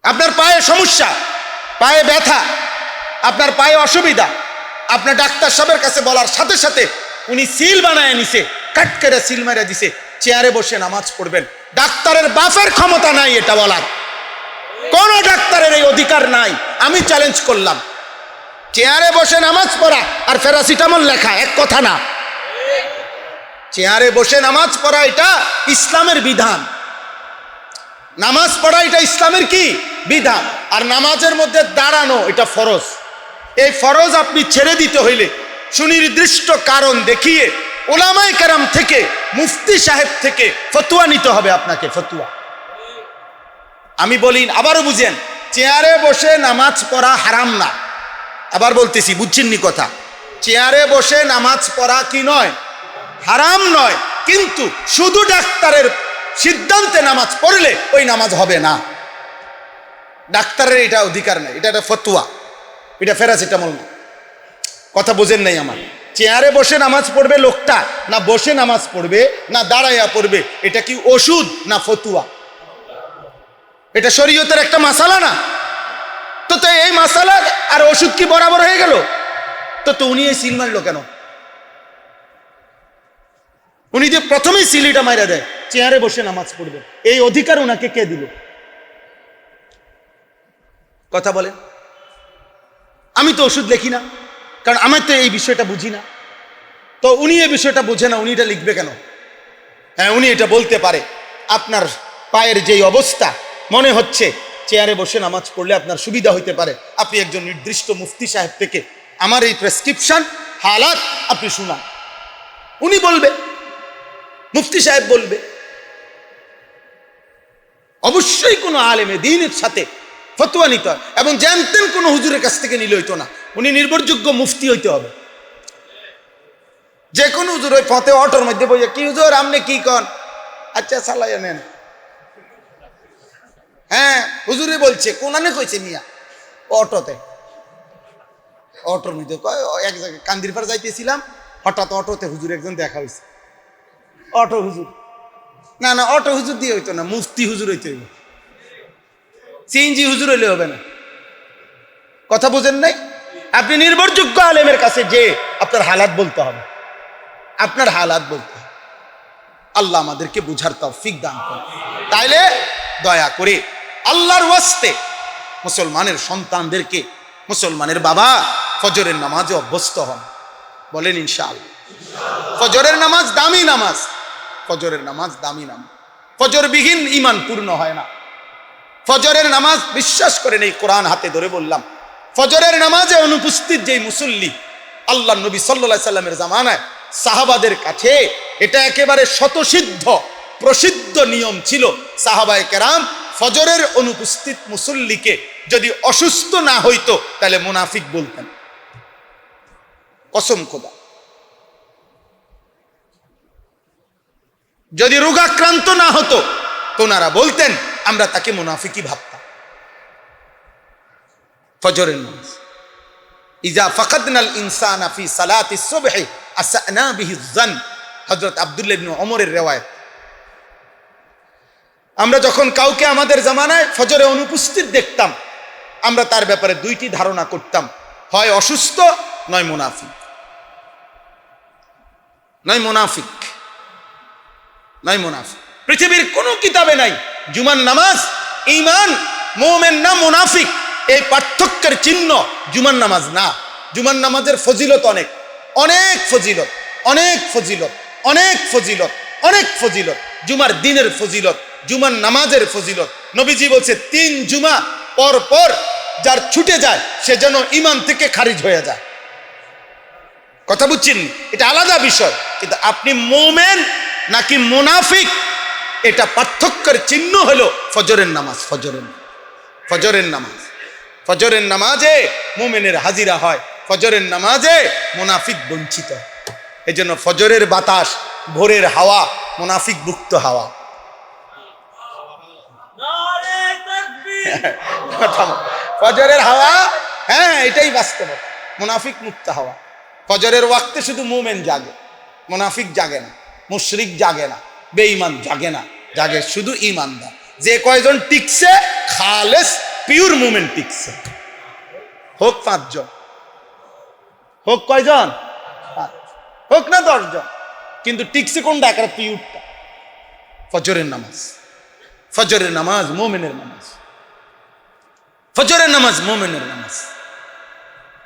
আপনার পায়ে সমস্যা, পায়ে ব্যথা, আপনার পায়ে অসুবিধা, আপনার ডাক্তার সাহেবের কাছে বলার সাথে সাথে উনি সিল বানায় নিছে, কাট করে সিল মারা দিছে, চেয়ারে বসে নামাজ পড়বেন। ডাক্তারের বাপের ক্ষমতা নাই এটা বলার, কোন ডাক্তারের এই অধিকার নাই। আমি চ্যালেঞ্জ করলাম, চেয়ারে বসে নামাজ পড়া আর প্যারাসিটামল লেখা এক কথা না। চেয়ারে বসে নামাজ পড়া এটা ইসলামের বিধান, নামাজ পড়া এটা ইসলামের কি বিধান। আর নামাজের মধ্যে দাঁড়ানো এটা ফরজ। এই ফরজ আপনি ছেড়ে দিতে হইলে সুনির্দিষ্ট কারণ দেখিয়ে উলামায়ে কেরাম থেকে, মুফতি সাহেব থেকে ফতোয়া নিতে হবে আপনাকে, ফতোয়া। আমি বলি, আবারও বুঝেন, চেয়ারে বসে নামাজ পড়া হারাম না। আবার বলতেছি, বুঝছেননি কথা? চেয়ারে বসে নামাজ পড়া কি নয়? হারাম নয়, কিন্তু শুধু ডাক্তারের সিদ্ধান্তে নামাজ পড়লে ওই নামাজ হবে না। ডাক্তারের এটা অধিকার নাই, এটা একটা ফতোয়া, এটা প্যারাসিটামল না। কথা বোঝেন নাই আমার? চেয়ারে বসে নামাজ পড়বে লোকটা, না বসে নামাজ পড়বে না দাঁড়াইয়া পড়বে, এটা কি ওষুধ না ফতোয়া? এটা শরীয়তের একটা মাসালা না? তো এই মাসালা আর ওষুধ কি বরাবর হয়ে গেল? তো উনি এই সিল মারলো কেন? উনি যে প্রথমেই সিলিটা মাইরা দেয়, চেয়ারে বসে নামাজ পড়বে, এই অধিকার ওনাকে কে দিল? কথা বলেন। আমি তো ওষুধ লিখি না, কারণ আমি তো এই বিষয়টা বুঝি না। তো উনি এই বিষয়টা বোঝে না, উনি এটা লিখবে কেন? হ্যাঁ, উনি এটা বলতে পারে, আপনার পায়ের যেই অবস্থা মনে হচ্ছে চেয়ারে বসে নামাজ পড়লে আপনার সুবিধা হইতে পারে, আপনি একজন নির্দিষ্ট মুফতি সাহেব থেকে আমার এই প্রেসক্রিপশন হালাত আপনি শুনান। উনি বলবে, মুফতি সাহেব বলবে। অবশ্যই কোনো আলেমে দ্বীনের সাথে ফতোয়া নিতে হয়, এবং জানতেন কোনো হুজুরের কাছ থেকে নিলে হইতো না, উনি নির্ভরযোগ্য মুফতি হইতে হবে। যে কোনো হুজুর ওই পথে অটোর মধ্যে বইয়া, কি হুজুর আপনি কি কন? আচ্ছা চালাইয়া নেন। হ্যাঁ, হুজুরে বলছে, কোনানে কইছে মিয়া? অটোতে, অটোর মধ্যে এক জায়গায় কান্দির পাড় যাইতেছিলাম, হঠাৎ অটোতে হুজুর একজন দেখা হয়েছে। অটো হুজুর? না না, অটো হুজুর দিয়ে হইতো না, মুফতি হুজুর হইতে হইব। সিএনজি হুজুর হইলে হবে না। কথা বুঝেন নাই? আপনি নির্ভরযোগ্য আলেমের কাছে যে আপনার হালাত বলতে হবে, আপনার হালাত বলতে হবে। আল্লাহ আমাদেরকে বুঝার তৌফিক দান করেন। তাইলে দয়া করে আল্লাহর ওয়াস্তে মুসলমানের সন্তানদেরকে, মুসলমানের বাবা ফজরের নামাজে অভ্যস্ত হন। বলেন ইনশাআল্লাহ। ফজরের নামাজ দামি নামাজ, ফজরের নামাজ দামি নামাজ। ফজরবিহীন ঈমান পূর্ণ হয় না। ফজরের নামাজ, বিশ্বাস করেন, এই কোরআন হাতে ধরে বললাম, ফজরের নামাজে অনুপস্থিত যেই মুসল্লি, আল্লাহ নবী সাল্লাল্লাহু আলাইহি সাল্লামের জামানায় সাহাবাদের কাছে এটা একেবারে শতসিদ্ধ প্রসিদ্ধ নিয়ম ছিল। সাহাবায়ে কেরাম ফজরের অনুপস্থিত মুসল্লিকে যদি অসুস্থ না হইতো তাহলে মুনাফিক বলতেন। কসম খোদা, যদি রোগাক্রান্ত না হতো তো ওনারা বলতেন, আমরা তাকে মুনাফিকই ভাবতাম। ফজরের নামাজ, ইজা ফাকাদনাল ইনসানা ফি সালাতিস সুবহি আসানা বিহি যান, হযরত আব্দুল্লাহ ইবনে ওমরের riwayat। আমরা যখন কাউকে আমাদের জামানায় ফজরে অনুপস্থিত দেখতাম, আমরা তার ব্যাপারে দুইটি ধারণা করতাম, হয় অসুস্থ নয় মুনাফিক, নয় মুনাফিক, নয় মুনাফিক। পৃথিবীর কোনো কিতাবে নাই জুমার নামাজ ঈমান, মুমিন না মুনাফিক, এই পার্থক্যের চিহ্ন জুমার নামাজ না। জুমার নামাজের ফজিলত অনেক, অনেক ফজিলত, অনেক ফজিলত, অনেক ফজিলত, অনেক ফজিলত। জুমার দিনের ফজিলত, জুমার নামাজের ফজিলত। নবীজি বলছে, 3 জুমা পর পর যার ছুটে যায় সে যেন ঈমান থেকে খারিজ হয়ে যায়। কথা বুঝছেন? এটা আলাদা বিষয়, কিন্তু আপনি মুমিন নাকি মুনাফিক, এটা পার্থক্যের চিহ্ন হলো ফজরের নামাজ। ফজরের নামাজ, ফজরের নামাজে মুমিনের হাজিরা হয়, ফজরের নামাজে মুনাফিক বঞ্চিত। এই জন্য ফজরের বাতাস, ভোরের হাওয়া মুনাফিক মুক্ত হাওয়া। ফজরের হাওয়া, হ্যাঁ এটাই বাস্তবতা, মুনাফিক মুক্ত হাওয়া। ফজরের ওয়াক্তে শুধু মুমিন জাগে, মুনাফিক জাগে না, মুশরিক জাগে না, বেঈমান জাগে না, জাগে শুধু ঈমানদার। যে কয়জন টিকছে খালেস পিওর মুমিন টিকছে। হোক 5 জন, হোক কয়জন, হোক না 10 জন, কিন্তু টিকছে কোনটা? একটা পিওরটা। ফজরের নামাজ, ফজরের নামাজ মুমিনের নামাজ, ফজরের নামাজ মুমিনের নামাজ।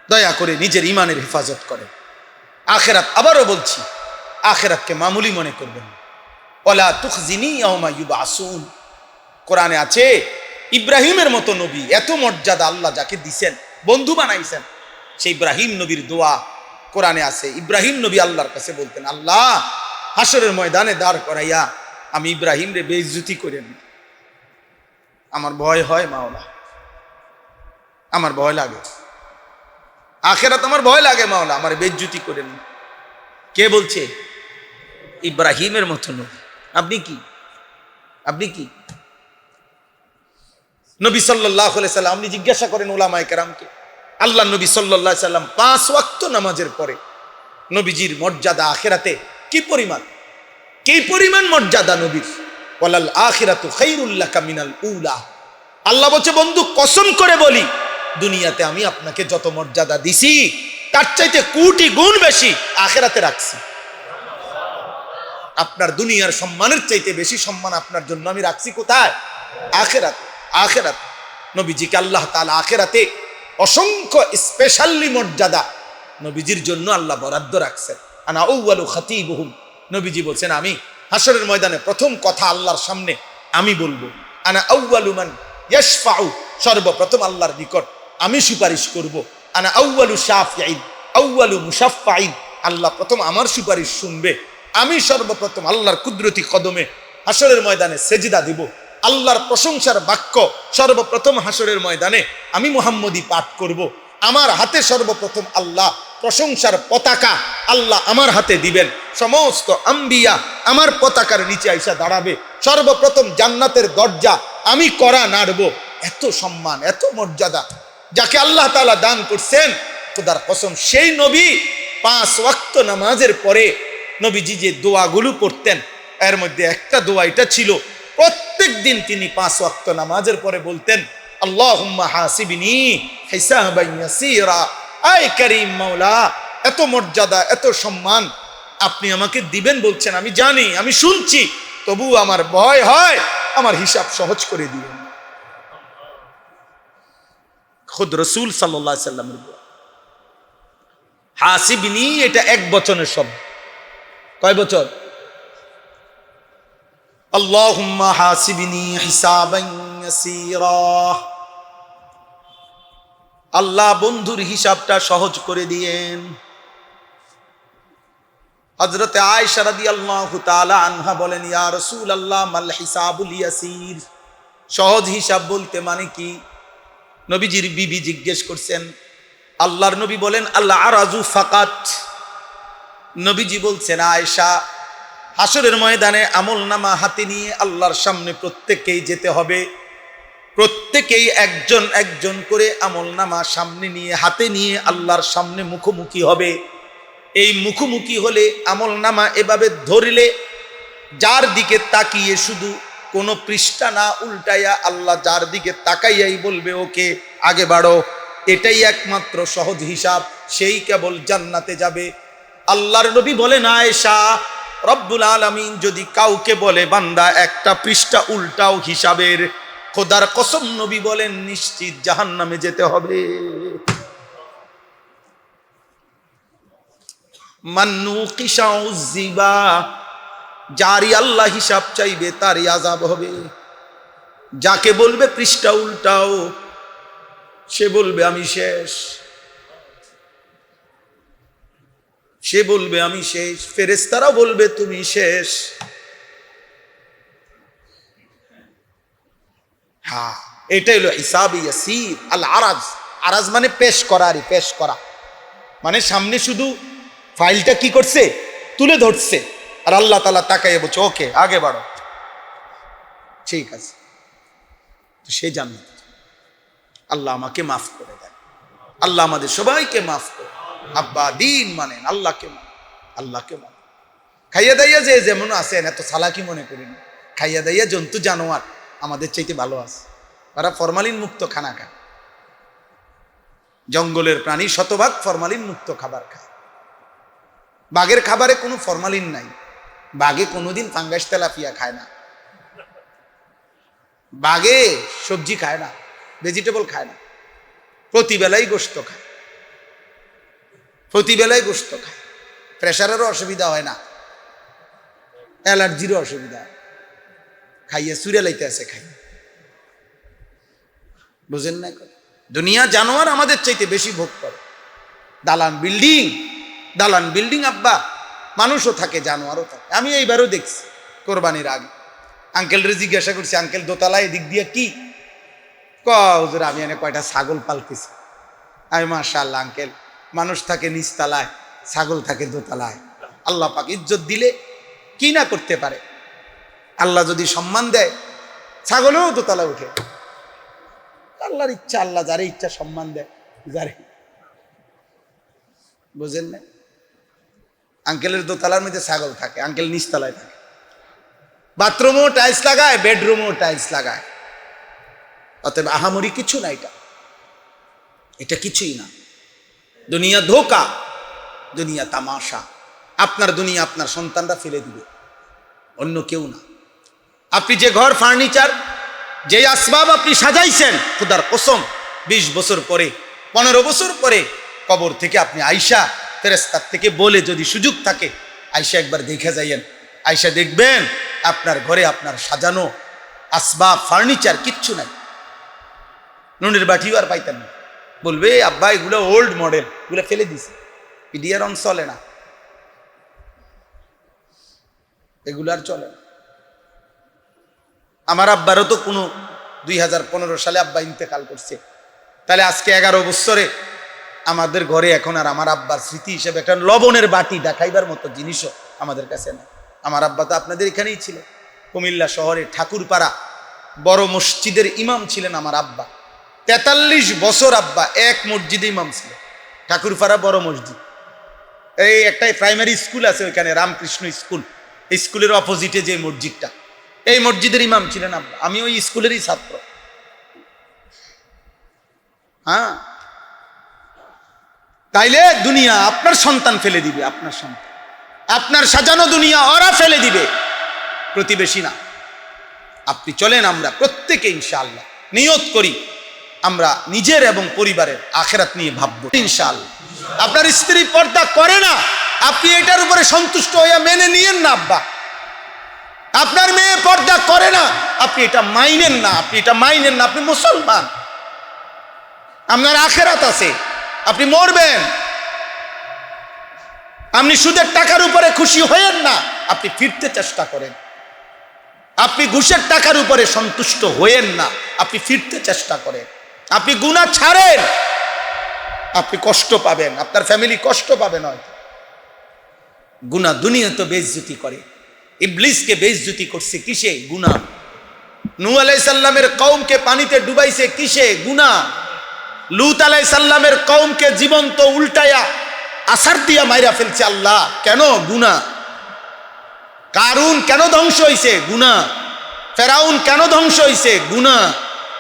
দয়া করে নিজের ইমানের হেফাজত করেন। আখেরাত, আবারও বলছি, আখেরাতকে মামুলি মনে করবেন। ওয়ালা তুখজিনি ইয়াওমা ইউবআসুন। কোরআনে আছে ইব্রাহিমের মতো নবী, এত মর্যাদা আল্লাহ যাকে দিছেন, বন্ধু বানাইছেন, সেই ইব্রাহিম নবীর দোয়া কোরআনে আছে। ইব্রাহিম নবী আল্লাহর কাছে বলতেন, আল্লাহ হাসরের ময়দানে দাঁড় করাইয়া আমি ইব্রাহিম রে বেইজ্জতি করেন, আমার ভয় হয় মাওলা, আমার ভয় লাগে, আখেরাত আমার ভয় লাগে মাওলা, আমার বেইজ্জতি করেন। কে বলছে? ইব্রাহিমের মতো নবী। আপনি কি? আপনি কি? নবী সাল্লাল্লাহু আলাইহি সাল্লাম, আপনি জিজ্ঞাসা করেন উলামায়ে কেরামকে, আল্লাহ নবী সাল্লাল্লাহু আলাইহি সাল্লাম 5 ওয়াক্ত নামাজের পরে নবীজির মর্যাদা আখিরাতে কি পরিমাণ, কি পরিমাণ মর্যাদা নবীর। ওয়ালাল আখিরাতু খায়রুল লাকা মিনাল উলা। আল্লাহ বলছে, বন্ধু কসম করে বলি, দুনিয়াতে আমি আপনাকে যত মর্যাদা দিছি তার চাইতে কোটি গুণ বেশি আখিরাতে রাখছি। আপনার দুনিয়ার সম্মানের চাইতে বেশি সম্মান আপনার জন্য আমি রাখছি কোথায়? আখিরাতে। আখিরাত নবীজিকে আল্লাহ তাআলা আখিরাতে অসংখ্য স্পেশালি মর্যাদা নবীজির জন্য আল্লাহ বরাদ্দ রাখছেন। আনা আউয়ালু খাতিবুহুম। নবীজি বলছেন, আমি হাসরের ময়দানে প্রথম কথা আল্লাহর সামনে আমি বলবো। আনা আউয়ালু মান ইয়াশফাউ। সর্বপ্রথম আল্লাহর নিকট আমি সুপারিশ করব। আনা আউয়ালু শাফিঈন আউয়ালু মুশাফফাঈন। আল্লাহ প্রথম আমার সুপারিশ শুনবে। আমি সর্বপ্রথম আল্লাহর কুদরতি কদমে হাসরের ময়দানে সেজদা দিব। আল্লাহর প্রশংসার বাক্য সর্বপ্রথম হাসরের ময়দানে আমি মুহাম্মদী পাঠ করব। আমার হাতে সর্বপ্রথম আল্লাহ প্রশংসার পতাকা আল্লাহ আমার হাতে দিবেন। সমস্ত আম্বিয়া আমার পতাকার নিচে আইসা দাঁড়াবে। সর্বপ্রথম জান্নাতের দরজা আমি করা নাড়ব। এত সম্মান, এত মর্যাদা যাকে আল্লাহ তাআলা দান করছেন, খোদার কসম সেই নবী 5 ওয়াক্ত নামাজের পরে নবীজি যে দোয়াগুলো পড়তেন, এর মধ্যে একটা দোয়া এটা ছিল, প্রত্যেক দিন তিনি 5 ওয়াক্ত নামাজের পরে বলতেন, আল্লাহুম্মা হাসিবনি হিসাবান ইয়াসীরা। আয় করিম মাওলা, এত মর্যাদা, এত সম্মান আপনি আমাকে দিবেন বলছেন, আমি জানি, আমি শুনছি, তবু আমার ভয় হয়, আমার হিসাব সহজ করে দিবেন। খুদ রাসূল সাল্লাল্লাহু আলাইহি সাল্লামের দোয়া। হাসিবনি এটা এক বচনের শব্দ। কয় বচন? আল্লাহুম্মা হাসিবনি হিসাবান ইয়াসীরা। আল্লাহ বন্ধুর হিসাবটা সহজ করে দিয়েন। হযরতে আয়েশা রাদিয়াল্লাহু তাআলা আনহা বলেন, ইয়া রাসূলুল্লাহ মাল হিসাবুল ইয়াসীর। সহজ হিসাব বলতে মানে কি? নবীজির বিবি জিজ্ঞেস করছেন। আল্লাহর নবী বলেন, আল্লাহ আরাজু ফাকাত। নবীজি বলছেন, আয়েশা হাসরের ময়দানে আমলনামা হাতে নিয়ে আল্লাহর সামনে প্রত্যেককেই যেতে হবে। প্রত্যেকেই একজন একজন করে আমলনামা সামনে নিয়ে, হাতে নিয়ে আল্লাহর সামনে মুখোমুখি হবে। এই মুখোমুখি হলে আমলনামা এভাবে ধরলে, যার দিকে তাকিয়ে শুধু কোনো পৃষ্ঠা না উল্টাইয়া আল্লাহ যার দিকে তাকাইয়াই বলবে, ওকে আগে বাড়ো। এটাই একমাত্র সহজ হিসাব, সেই কেবল জান্নাতে যাবে। আল্লাহর নবী বলেন, আয়েশা রব্বুল আলামিন যদি কাউকে বলে, বান্দা একটা পৃষ্ঠা উল্টাও হিসাবের, খোদার কসম নবী বলেন নিশ্চিত জাহান্নামে যেতে হবে। মান্নুকিশা উযিবা। যারই আল্লাহ হিসাব চাইবে তারই আযাব হবে। যাকে বলবে পৃষ্ঠা উল্টাও, সে বলবে আমি শেষ, সে বলবে আমি শেষ। ফেরেশতারাও বলবে তুমি শেষ। হ্যাঁ, এটাই হলো হিসাবে ইয়াসীর। আল আরাজ, আরাজ মানে পেশ করা, আর পেশ করা মানে সামনে শুধু ফাইলটা কি করছে, তুলে ধরছে, আর আল্লাহ তাআলা তাকাইয়ে বলছে, ওকে আগে বাড়ো, ঠিক আছে। তো সেই জান্নাত আল্লাহ আমাকে মাফ করে দেয়, আল্লাহ আমাদের সবাইকে মাফ করে। আব্বা দিন মানেন, আল্লাহকে মান, আল্লাহকে মান। খাইয়া দাইয়া যে যেমন আছেন, এত চালাকি মনে করিনি। খাইয়া দাইয়া জন্তু জানোয়ার আমাদের চাইতে ভালো আছে। ওরা ফরমালিন মুক্ত খানা খায়। জঙ্গলের প্রাণী শতভাগ ফরমালিন মুক্ত খাবার খায়। বাঘের খাবারে কোনো ফরমালিন নাই। বাঘে কোনোদিন ফাঙ্গাস তেলাপিয়া খায় না। বাঘে সবজি খায় না, ভেজিটেবল খায় না। প্রতিবেলায় গোশত খায়, প্রতিবেলায় গোশত খায়। প্রেশারেরও অসুবিধা হয় না, অ্যালার্জিরও অসুবিধা হয়। খাইয়ে সুরে লাইতে আছে খাই। বুঝেন না? দুনিয়া জানোয়ার আমাদের চাইতে বেশি ভোগ করে। দালান বিল্ডিং আব্বা, মানুষও থাকে জানোয়ারও থাকে। আমি এইবারও দেখছি কোরবানির আগে আঙ্কেলরে জিজ্ঞাসা করছি, আঙ্কেল দোতলায় এদিক দিয়ে কি? হুজুর আমি এনে কয়টা ছাগল পালতেছি। আমি মাশাআল্লাহ আঙ্কেল, মানুষ থাকে নিচতলায়, ছাগল থাকে দোতলায়। আল্লাহ পাক ইজ্জত দিলে কি না করতে পারে। আল্লাহ যদি সম্মান দেয়, ছাগলেও দোতলা উঠে। আল্লাহর ইচ্ছা, আল্লাহ যারে ইচ্ছা সম্মান দেয়, যারে। বুঝেন না? আঙ্কেলের দোতলার মধ্যে ছাগল থাকে, আঙ্কেল নিচতলায় থাকে। বাথরুমও টাইলস লাগায়, বেডরুমও টাইলস লাগায়। অতএব আহামরি কিছু না, এটা কিছুই না। দুনিয়া ধোঁকা, দুনিয়া তামাশা। আপনার দুনিয়া আপনার সন্তানরা ফেলে দিবে, অন্য কেউ না। আপনি যে ঘর ফার্নিচার, যে আসবাব আপনি সাজাইছেন, খুদার কসম 20 বছর পরে, 15 বছর পরে কবর থেকে আপনি আয়শা ফেরেশতার থেকে বলে, যদি সুযোগ থাকে আয়শা একবার দেখে যাইয়েন। আয়শা দেখবেন আপনার ঘরে আপনার সাজানো আসবাব ফার্নিচার কিচ্ছু নাই। নুনের বাটিও আর পাইতেন না। বলবে আব্বা এগুলো ওল্ড মডেল, এগুলো ফেলে দিছে, ইডিয়ার অন চলে না, এগুলো আর চলে না। আমার আব্বারও তো কোনো 2015 সালে আব্বা ইন্তেকাল করছে। তাহলে আজকে 11 বছরে আমাদের ঘরে এখন আর আমার আব্বার স্মৃতি হিসেবে একটা লবণের বাটি দেখাইবার মতো জিনিসও আমাদের কাছে নেই। আমার আব্বা তো আপনাদের এখানেই ছিল, কুমিল্লা শহরে ঠাকুরপাড়া বড় মসজিদের ইমাম ছিলেন আমার আব্বা। 43 বছর আব্বা এক মসজিদে ইমাম ছিল, ঠাকুরপাড়া বড় মসজিদ। এই একটাই প্রাইমারি স্কুল আছে ওইখানে, রামকৃষ্ণ স্কুল, স্কুলের অপোজিটে যে মসজিদটা, এই মসজিদের ইমাম ছিলেন আব্বা। আমি ওই স্কুলেরই ছাত্র। হ্যাঁ, তাইলে দুনিয়া আপনার সন্তান ফেলে দিবে, আপনার সন্তান, আপনার সাজানো দুনিয়া ওরা ফেলে দিবে, প্রতিবেশী না। আপনি চলেন, আমরা প্রত্যেকে ইনশাআল্লাহ নিয়ত করি আমরা নিজের এবং পরিবারের আখিরাত নিয়ে ভাববো ইনশাআল্লাহ। আপনার স্ত্রী পর্দা করে না, আপনি এটার উপরে সন্তুষ্ট হইয়া মেনে নিয়েন না আব্বা। আপনার মেয়ে পর্দা করে না, আপনি এটা মাইনেন না, আপনি এটা মাইনেন না। আপনি মুসলমান, আপনার আখিরাত আছে, আপনি মরবেন। আপনি সুদের টাকার উপরে খুশি হয়েন না, আপনি ফিরতে চেষ্টা করেন। আপনি ঘুষের টাকার উপরে সন্তুষ্ট হয়েন না, আপনি ফিরতে চেষ্টা করেন। আপনি গুনাহ ছাড়েন, আপনি কষ্ট পাবেন, আপনার ফ্যামিলি কষ্ট পাবে নয়। গুনাহ দুনিয়া তো বেইজ্জতি করে, ইবলিসকে বেইজ্জতি করছে কিসে? গুনাহ। নূহ আলাইহিস সালামের কওমকে পানিতে ডুবাইছে কিসে? গুনাহ। লূত আলাইহিস সালামের কওমকে জীবন্ত উল্টায়া আছাড় দিয়া মাইরা ফেলছে আল্লাহ, কেন? গুনাহ। কারুন কেন ধ্বংস হইছে? গুনাহ। ফেরাউন কেন ধ্বংস হইছে? গুনাহ।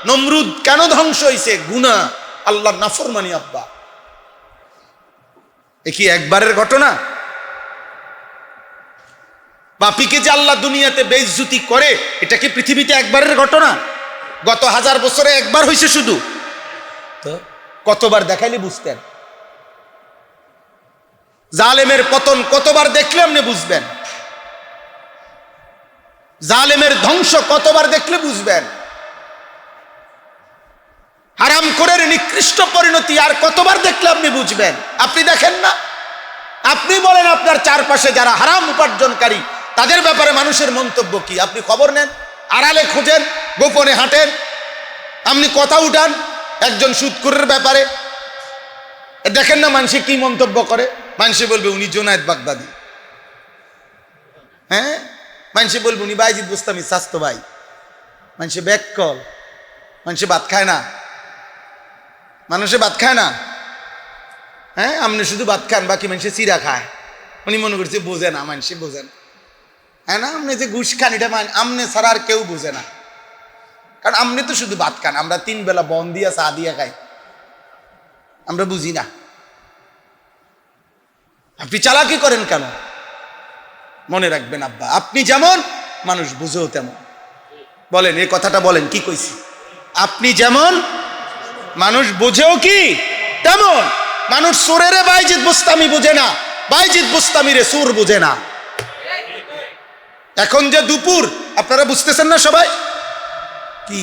নমরুদ কেন ধ্বংস হইছে? গুনাহ। আল্লাহর নাফরমানি আব্বা। এ কি একবারের ঘটনা? পাপীকে যে আল্লাহ দুনিয়াতে বেইজ্জতি করে, এটা কি পৃথিবীতে একবারের ঘটনা? গত 1000 বছরে একবার হইছে শুধু? তো কতবার দেখাইলে বুঝতেন? জালেমের পতন কতবার দেখলে আপনি বুঝবেন? জালেমের ধ্বংস কতবার দেখলে বুঝবেন? হারামখোরের নিকৃষ্ট পরিণতি আর কতবার দেখলে আপনি বুঝবেন? আপনি দেখেন না? আপনি বলেন আপনার চারপাশে যারা হারাম উপার্জনকারী তাদের ব্যাপারে মানুষের মন্তব্য কি? আপনি খবর নেন, আড়ালে খোঁজেন, গোপনে হাঁটেন, আপনি কথা উঠান একজন সুদখোরের ব্যাপারে, দেখেন না মানুষে কি মন্তব্য করে? মানুষে বলবে উনি জুনায়েদ বাগদাদি, হ্যাঁ, মানুষে বলবে উনি বাইজিদ বুস্তামি স্বাস্থ্য ভাই, মানুষে ব্যাককল, মানুষে ভাত খায় না, মানুষে ভাত খায় না, হ্যাঁ, আপনি শুধু ভাত খান, বাকি মানুষে চিরা খায়। উনি মনে করছে বোঝে না, মানুষে বোঝে না, হ্যাঁ না? আপনি যে ঘুষ খান এটা আপনি ছাড়া আর কেউ বোঝে না। কারণ আপনি তো শুধু ভাত খান, আমরা 3 বেলা বন দিয়া চা দিয়া খাই, আমরা বুঝি না। আপনি চালাকি করেন কেন? মনে রাখবেন আব্বা, আপনি যেমন মানুষ বুঝেও তেমন। বলেন এই কথাটা বলেন, কি কইছি? আপনি যেমন মানুষ বুঝেও কি তেমন। মানুষ সুরেরে বাইজিদ বুস্তামি বুঝে না, বাইজিদ বুস্তামিরে সুর বুঝে না। এখন যে দুপুর, আপনারা বুঝতেছেন না সবাই? কি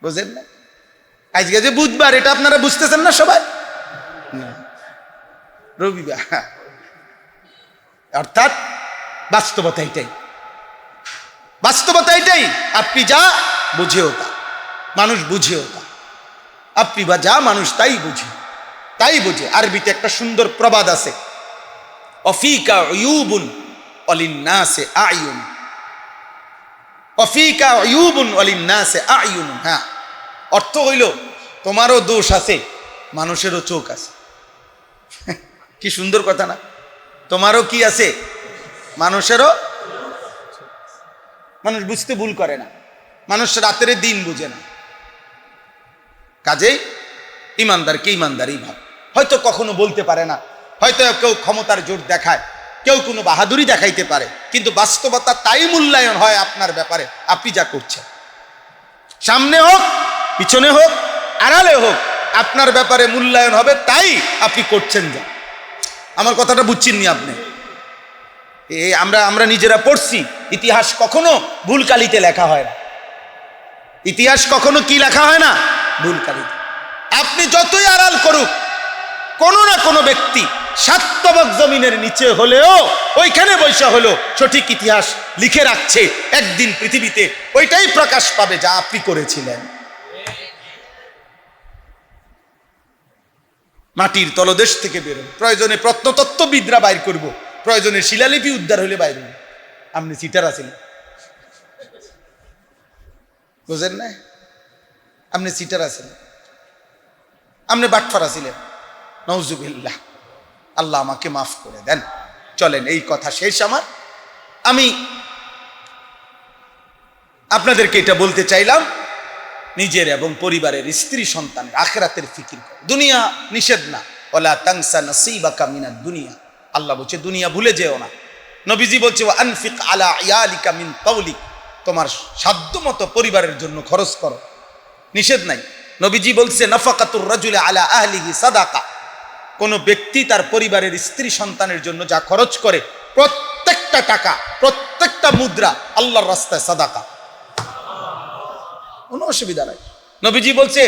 বুঝেন না? আজকে যে বুধবার, এটা আপনারা বুঝতেছেন না সবাই? রবিবার, অর্থাৎ বাস্তবতা এটাই, বাস্তবতা এটাই। আপনি যা বুঝেও তা, মানুষ বুঝেও তা। আপনি বা যা, মানুষ তাই বুঝে, তাই বুঝে। আরবিতে একটা সুন্দর প্রবাদ আছে, অফিকা উয়ুবুন ওয়ালিন্নাসে আয়ুন, অফিকা উয়ুবুন ওয়ালিন্নাসে আয়ুন। হ্যাঁ, অর্থ হইল তোমারও দোষ আছে, মানুষেরও চোখ আছে। কি সুন্দর কথা না? তোমারও কি আছে, মানুষেরও। মানুষ বুঝতে ভুল করে না, মানুষ রাতের দিন বুঝে না। কাজেই ইমানদারকে ইমানদারই ভাব। হয়তো কখনো বলতে পারে না, হয়তো কেউ ক্ষমতার জোর দেখায়, কেউ কোনো বাহাদুরি দেখাইতে পারে, কিন্তু বাস্তবতা তাই মূল্যায়ন হয় আপনার ব্যাপারে। আপনি যা করছেন, সামনে হোক, পিছনে হোক, আড়ালে হোক, আপনার ব্যাপারে মূল্যায়ন হবে, তাই আপনি করছেন যা। আমার কথাটা বুঝছেন নি আপনি? আমরা নিজেরা পড়ছি, ইতিহাস কখনো ভুল কালিতে লেখা হয় না। ইতিহাস কখনো কি লেখা হয় না? ভুল কালিতে। আপনি যতই আড়াল করুক, কোনো না কোনো ব্যক্তি সাতবক জমিনের নিচে হলেও ওইখানে বৈশা হলো সঠিক ইতিহাস লিখে রাখছে। একদিন পৃথিবীতে ওইটাই প্রকাশ পাবে যা আপনি করেছিলেন। মাটির তলদেশ থেকে বেরোন, প্রয়োজনে প্রত্নতত্ত্ববিদরা বাইর করব, প্রয়োজনে শিলালিপি উদ্ধার হলে বাইর হইব। আপনি চিটার আছিলেন, বুঝেন না? আপনি চিটার আছিলেন, আপনি বাটফার আছিলেন। নওজুবিল্লাহ, আল্লাহ আমাকে মাফ করে দেন। চলেন, এই কথা শেষ আমার। আমি আপনাদেরকে এটা বলতে চাইলাম, নিজের এবং পরিবারের, স্ত্রী সন্তানের আখিরাতের ফিকির করো। দুনিয়া নিষেধ না, ওয়ালা তানসা নাসিবাকা মিনাদ দুনিয়া। আল্লাহ বলছে দুনিয়া ভুলে যেও না। নবীজি বলছে ওয়া আনফিক আলা ইয়ালিকা মিন কাওলিক, তোমার সাধ্যমতো পরিবারের জন্য খরচ করো, নিষেধ নাই। নবীজি বলছে নাফাকাতুর রাজুলি আলা আহলিহি সাদাকা, কোন ব্যক্তি তার পরিবারের স্ত্রী সন্তানের জন্য যা খরচ করে, প্রত্যেকটা টাকা, প্রত্যেকটা মুদ্রা আল্লাহর রাস্তায় সাদাকা, কোনো অসুবিধা নাই। নবীজি বলছে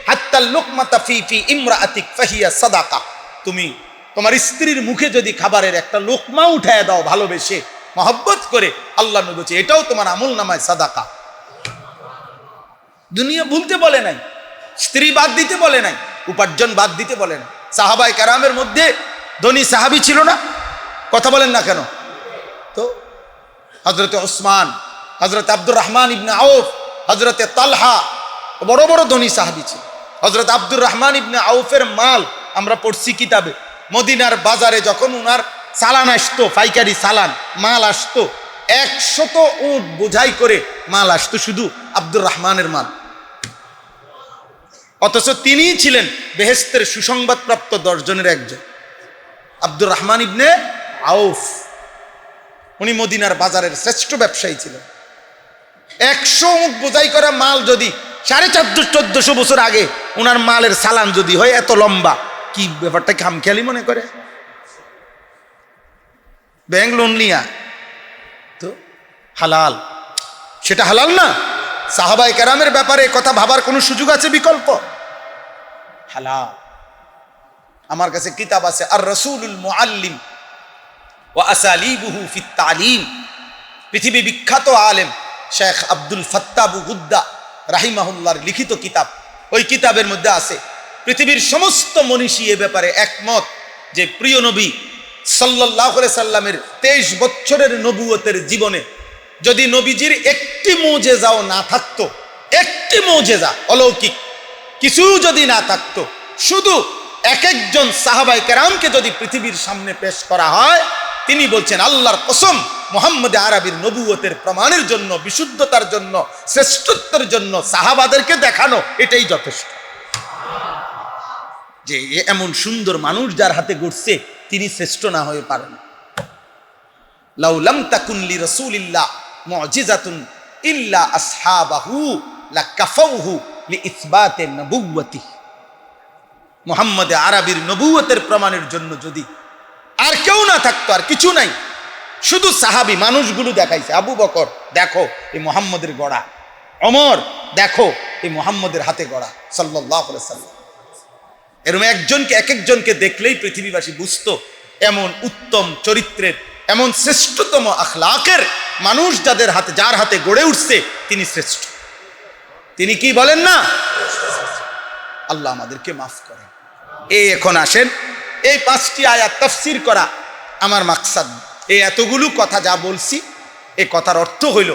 হাত্তাল লুকমাতা ফি ফি ইমরাআতিক ফাহিয়া সাদাকা, তুমি তোমার স্ত্রীর মুখে যদি খাবারের একটা লোকমা উঠায় দাও ভালোবেসে, মহব্বত করে, আল্লাহ নবী বলছে এটাও তোমার আমল নামায় সাদাকা। দুনিয়া ভুলতে বলে নাই, স্ত্রী বাদ দিতে বলে নাই, উপার্জন বাদ দিতে বলে নাই। সাহাবায়ে কেরামের মধ্যে ধনী সাহাবী ছিল না? কথা বলেন না কেন? তো হযরতে ওসমান, হযরত আব্দুর রহমান ইবনে আউফ, হযরতে তালহা বড় বড় ধনী সাহাবী ছিল। হযরত আব্দুর রহমান ইবনে আউফের মাল আমরা পড়ছি কিতাবে, মদিনার বাজারে যখন উনার চালান আসতো, পাইকারি চালান মাল আসতো, 100 উট বোঝাই করে মাল আসতো, শুধু আব্দুর রহমানের মাল। অথচ তিনিই ছিলেন বেহেশতের সুসংবাদপ্রাপ্ত 10 জনের একজন, আব্দুর রহমান ইবনে আউফ। উনি মদিনার বাজারের শ্রেষ্ঠ ব্যবসায়ী ছিলেন। 100 উট বোঝাই করা মাল যদি 1450-1400 বছর আগে উনার মালের চালান যদি হয় এত লম্বা, কি ব্যাপারটা খামখেয়ালি মনে করে? ব্যাংক লোন নিয়া তো হালাল, সেটা হালাল না? সাহাবায়ে কেরামের ব্যাপারে কথা ভাবার কোনো সুযোগ আছে? বিকল্প হালাল। আমার কাছে কিতাব আছে আর রাসূলুল মুআল্লিম ওয়া আসালিবুহু ফিত তালিম, পৃথিবী বিখ্যাত আলেম শেখ আব্দুল ফাত্তাহ আবু গুদ্দা রাহিমাহুল্লাহর লিখিত কিতাব। ওই কিতাবের মধ্যে আছে পৃথিবীর সমস্ত মনীষী এ ব্যাপারে একমত যে প্রিয় নবী সাল্লাল্লাহু আলাইহি সাল্লামের 23 বছরের নবুয়তের জীবনে যদি নবীজির একটি মুজিজাও না থাকতো, একটি মুজিজা অলৌকিক কিছু যদি না থাকতো, শুধু এক একজন সাহাবায়ে কেরামকে যদি পৃথিবীর সামনে পেশ করা হয়, তিনি বলছেন আল্লাহর কসম মুহাম্মদ আরবির নবুয়তের প্রমাণের জন্য, বিশুদ্ধতার জন্য, শ্রেষ্ঠত্বের জন্য সাহাবাদেরকে দেখানো, এটাই যথেষ্ট। যে এমন সুন্দর মানুষ যার হাতে গড়ছে, তিনি শ্রেষ্ঠ না হয়ে পারেন। লাউ লাম তাকুন লি রাসূলিল্লাহ মুজিজাতুন ইল্লা আসহাবাহু লাকাফাউহু লিইসবাতি নবুওয়াতি। মুহাম্মদ আরবির নবুয়তের প্রমাণের জন্য যদি আর কেউ না থাকতো, আর কিছু নাই, শুধু সাহাবী মানুষগুলো দেখাইছে। আবু বকর, দেখো এই মুহাম্মদের গড়া। ওমর, দেখো এই মুহাম্মদের হাতে গড়া সাল্লাল্লাহু আলাইহি ওয়াসাল্লাম। এরকম একজনকে দেখলেই পৃথিবীবাসী বুঝতো এমন উত্তম চরিত্রের, এমন শ্রেষ্ঠতম আখলাকের মানুষ যার হাতে গড়ে উঠছে, তিনি শ্রেষ্ঠ। তিনি কি বলেন না? আল্লাহ আমাদেরকে মাফ করেন। এখন আসেন, এই 5টি আয়াত তাফসীর করা আমার মাকসাদ। এই এতগুলো কথা যা বলছি, এই কথার অর্থ হইল,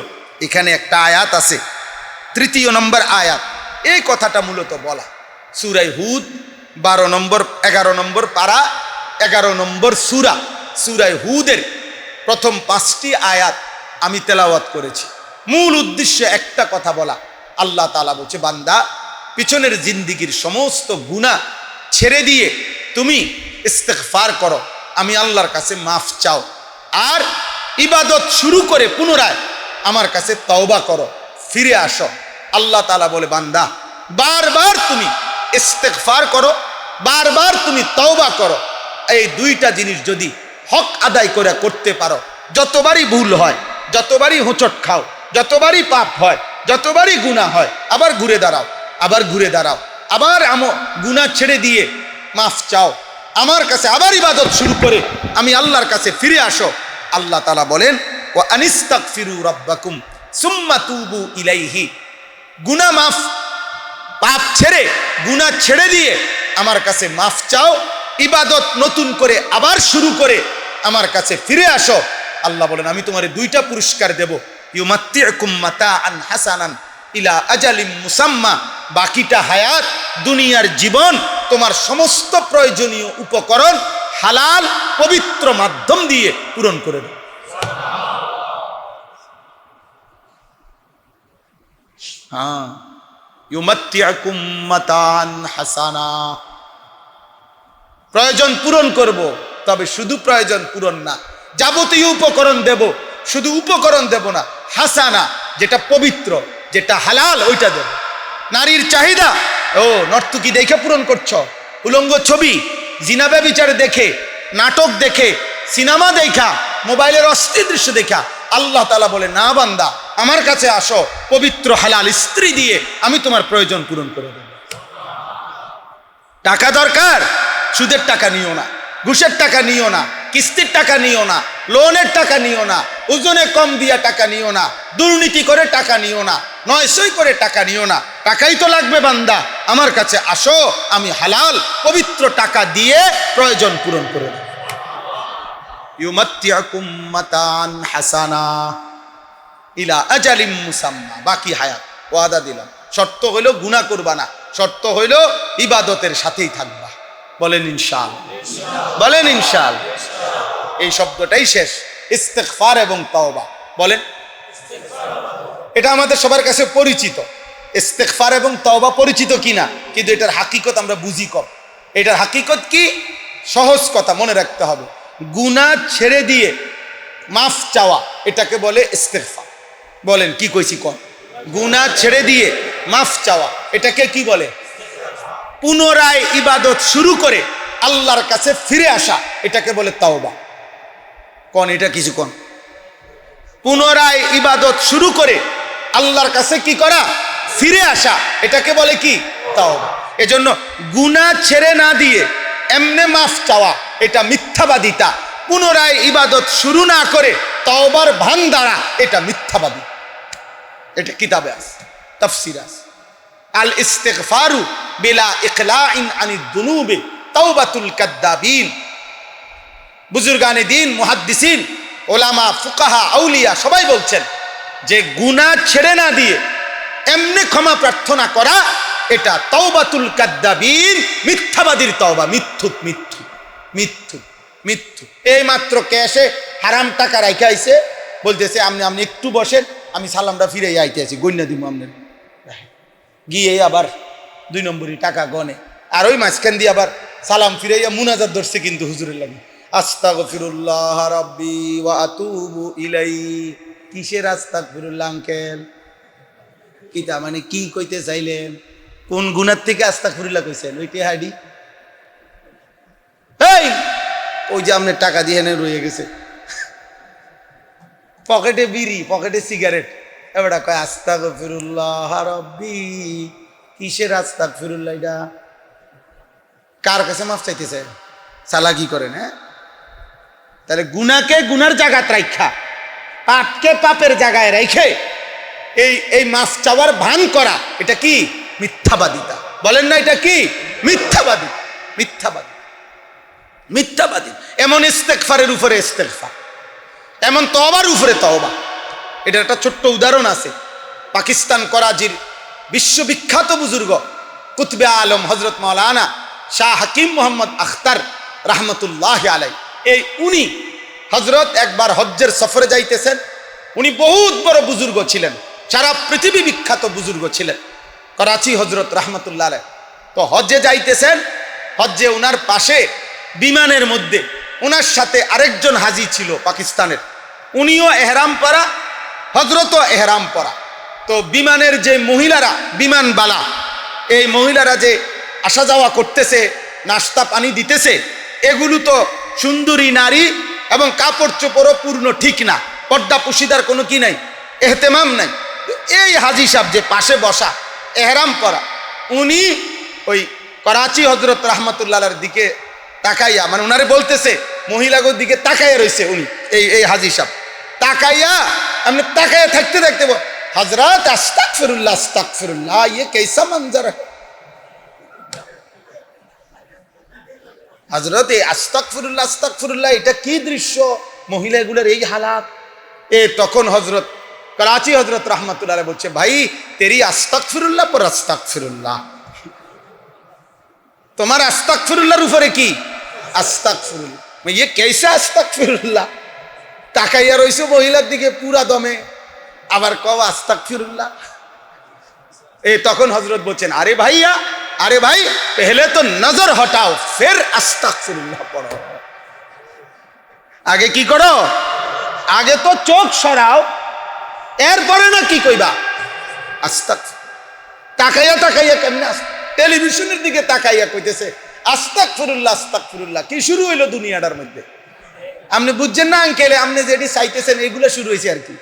এখানে একটা আয়াত আছে, 3 নম্বর আয়াত, এই কথাটা মূলত বলা। সূরা হুদ 12 নম্বর 11 নম্বর পারা 11 নম্বর সূরা, সূরা হুদের প্রথম 5টি আয়াত আমি তেলাওয়াত করেছি। মূল উদ্দেশ্য একটা কথা বলা। আল্লাহ তাআলা বলছে, বান্দা, পিছনের জিন্দেগীর সমস্ত গুনাহ ছেড়ে দিয়ে তুমি ইস্তেগফার করো, আমি আল্লাহর কাছে মাফ চাও, আর ইবাদত শুরু করে পুনরায় আমার কাছে তওবা করো, ফিরে আসো। আল্লাহ তাআলা বলে, বান্দা, বারবার তুমি ইস্তেগফার করো, বারবার তুমি তওবা করো। এই 2টা জিনিস যদি হক আদায় করে করতে পারো, যতবারই ভুল হয়, যতবারই হোঁচট খাও, যতবারই পাপ হয়, যতবারই গুনাহ হয়, আবার ঘুরে দাঁড়াও, আবার ঘুরে দাঁড়াও, আবার গুনাহ ছেড়ে দিয়ে মাফ চাও, আমার কাছে আবার ইবাদত শুরু করে আমি আল্লাহর কাছে ফিরে আসো। আল্লাহ তাআলা বলেন, ওয়া আনিস্তাগফিরু রাব্বাকুম সুম্মা তুবু ইলাইহি। গুনাহ মাফ, পাপ ছেড়ে, গুনাহ ছেড়ে দিয়ে আমার কাছে মাফ চাও, ইবাদত নতুন করে আবার শুরু করে আমার কাছে ফিরে আসো। আল্লাহ বলেন, আমি তোমারে 2টা পুরস্কার দেব। ইউমাত্তিউকুম মাতাআন হাসানান ইলা আজালিম মুসাম্মা। বাকিটা হায়াত, দুনিয়ার জীবন, তোমার সমস্ত প্রয়োজনীয় উপকরণ হালাল পবিত্র মাধ্যম দিয়ে পূরণ করে দেব। হ্যাঁ, ইউমাত্তিউকুম মাতাআন হাসানা। প্রয়োজন পূরণ করব, তবে শুধু প্রয়োজন পূরণ না, যাবতীয় উপকরণ দেব। শুধু উপকরণ দেব না, হাসানা, যেটা পবিত্র, যেটা হালাল, ওইটা দেব। নারীর চাহিদা, নর্তকী দেখে পূরণ করছো, উলঙ্গ ছবি, জিনা ব্যভিচার দেখে, নাটক দেখে, সিনেমা দেখা, মোবাইলের অশ্লীল দৃশ্য দেখা, আল্লাহ তাআলা বলে, না বান্দা, আমার কাছে আসো, পবিত্র হালাল স্ত্রী দিয়ে আমি তোমার প্রয়োজন পূরণ করে দেব। টাকা দরকার, সুদের টাকা নিও না, ঘুষের টাকা নিও না, কিস্তির টাকা নিও না, লোনের টাকা নিও না, ওজনে কম দিয়া টাকা নিও না, দুর্নীতি করে টাকা নিও না, নয়সই করে টাকা নিও না। টাকাই তো লাগবে বান্দা, আমার কাছে আসো, আমি হালাল পবিত্র টাকা দিয়ে প্রয়োজন পূরণ করে দেব। ইউমাত্তিউকুম মাতাআন হাসানা ইলা আজালিম মুসাম্মা। বাকি হায়াত ওয়াদা দিলাম। শর্ত হইল গুনাহ করবা না, শর্ত হইল ইবাদতের সাথেই থাকবা। বলেন ইনশাআল্লাহ, বলেন ইনশাআল্লাহ। এই শব্দটাই শেষ, ইস্তেগফার এবং তওবা। বলেন, এটা আমাদের সবার কাছে পরিচিত। ইস্তেগফার এবং তওবা পরিচিত কিনা, কিন্তু এটার হাকিকত আমরা বুঝি কম। এটার হাকিকত কি? সহজ কথা মনে রাখতে হবে। গুনাহ ছেড়ে দিয়ে মাফ চাওয়া, এটাকে বলে ইস্তেগফার। বলেন, কি কইছি কোন? গুনাহ ছেড়ে দিয়ে মাফ চাওয়া, এটাকে কি বলে? পুনরায় ইবাদত শুরু করে আল্লাহর কাছে ফিরে আসা, এটাকে বলে তওবা। কোন? এটা কিছু কোন? পুনরায় ইবাদত শুরু করে আল্লাহর কাছে কি করা? ফিরে আসা, এটাকে বলে কি? তওবা। এজন্য গুনাহ ছেড়ে না দিয়ে এমনে মাফ চাওয়া, এটা মিথ্যাবাদিতা। পুনরায় ইবাদত শুরু না করে তওবার ভান দ্বারা, এটা মিথ্যাবাদী। এটা কিতাবে আছে, তাফসীর আছে। আল ইস্তিগফারু বিলা ইকলাইন আনিদ দুনুবি তাওবাতুল কাদ্দাবিন। বুজুর্গানে দ্বীন, মুহাদ্দিসিন, ওলামা, ফুকাহা, আউলিয়া সবাই বলছেন যে গুনাহ ছেড়ে না দিয়ে এমনি ক্ষমা প্রার্থনা করা, এটা তাওবাতুল কাদ্দাবিন, মিথ্যাবাদীর তওবা। মিথ্যুক, মিথ্যুক, মিথ্যুক, মিথ্যুক। এই মাত্র ক্যাশে হারাম টাকা রাইখা আইছে, বলতেছে আপনি আপনি একটু বসেন, আমি সালামটা ফিরে আইতে আছি, গণ্যা দিব আপনার। গিয়ে আবার 2 নম্বরই টাকা গনে, আর ওই মাঝখান দিয়ে আবার সালাম ফিরাইয়া মুনাজাত ধরছে কিন্তু হুজুরের লাগে, আস্তাগফিরুল্লাহ রাব্বি ওয়া আতুবু ইলাই। কিসের আস্তাগফিরুল্লাহ আঙ্কেল? কিতা মানে কি কইতে চাইলেন? কোন গুনার থেকে আস্তাগফিরুল্লাহ কইছেন? ওইটি হাডি এই ওই যে আপনার টাকা দিয়ে এনে রয়ে গেছে, পকেটে বিড়ি, পকেটে সিগারেট, এবার কয় আস্তাগফিরুল্লাহ রাব্বি। কিসের আস্তাগফিরুল্লাহ? এটা কার কাছে মাফ চাইতেছে? চালাকি করেন। হ্যাঁ, তাহলে গুনাকে গুনার জায়গায় রাখা, পাপকে পাপের জায়গায় রেখে এই মাফ চাওয়ার ভান করা, এটা কি? মিথ্যাবাদিতা। বলেন না এটা কি? মিথ্যাবাদী, মিথ্যাবাদী, মিথ্যাবাদী। এমন ইস্তেগফারের উপরে ইস্তেগফার, এমন তওবার উপরে তওবা। এটা একটা ছোট্ট উদাহরণ আছে। পাকিস্তান করাচির বিশ্ববিখ্যাত বুজুর্গ কুতবে আলম হজরত মাওলানা শাহ হাকিম মোহাম্মদ আখতার রহমতুল্লাহ আলাই, এই উনি হজরত একবার হজ্জের সফরে যাইতেছেন। উনি বহুত বড় বুজুর্গ ছিলেন, সারা পৃথিবী বিখ্যাত বুজুর্গ ছিলেন করাচি হজরত রহমতুল্লাহ আলাই। তো হজ্জে যাইতেছেন, হজ্জে উনার পাশে বিমানের মধ্যে উনার সাথে আরেকজন হাজি ছিল পাকিস্তানের, উনিও এহরাম পরা, হজরতও এহরাম পরা। তো বিমানের যে মহিলারা, বিমানবালা, এই মহিলারা যে আসা যাওয়া করতেছে, নাস্তা পানি দিতেছে, এগুলো তো সুন্দরী নারী এবং কাপড় চোপড়ও পূর্ণ ঠিক না, পর্দা পুশিদার কোনো কি নাই, এহতেমাম নাই। এই হাজি সাহেব যে পাশে বসা, এহরাম পরা, উনি ওই করাচি হজরত রহমতুল্লাহর দিকে তাকাইয়া, মানে উনারে বলতেছে, মহিলাগুলোর দিকে তাকাইয়া রয়েছে উনি, এই হাজি সাহেব তাকাইয়া, আপনি তাকাইয়া থাকতে থাকতে হজরত আস্তাগফিরুল্লাহ আস্তাগফিরুল্লাহ, ये कैसा मंजर है? হজরত এই আস্তাগফিরুল্লাহ আস্তাগফিরুল্লাহ, এটা কি দৃশ্য? মহিলাগুলোর এই হালাত। তখন হজরত করাচি হজরত রহমতুল্লাহ বলছে, ভাই তেরি আস্তাগফিরুল্লাহ পর আস্তাগফিরুল্লাহ, তোমার আস্তাগফিরুল্লাহর উপরে কি আস্তাগফিরুল্লাহ, ये कैसा আস্তাগফিরুল্লাহ? তাকাইয়া রইছে মহিলার দিকে পুরা দমে, আবার কও আস্তাগফিরুল্লাহ। তখন হজরত বলছেন, আরে ভাইয়া, আরে ভাই, পহলে তো নজর হটাও ফির আস্তাগফিরুল্লাহ পড়ো। আগে কি করো? আগে তো চোখ সরাও, এরপরে না কি কইবা আস্তাগফিরুল্লাহ। তাকাইয়া তাকাইয়া কেমনে, টেলিভিশনের দিকে তাকাইয়া কইতেছে আস্তাগফিরুল্লাহ আস্তাগফিরুল্লাহ। কি শুরু হইলো দুনিয়াটার মধ্যে? আপনি বুঝছেন না আঙ্কেলে, আপনি যেটি চাইতেছেন এগুলো শুরু হয়েছে আর কি,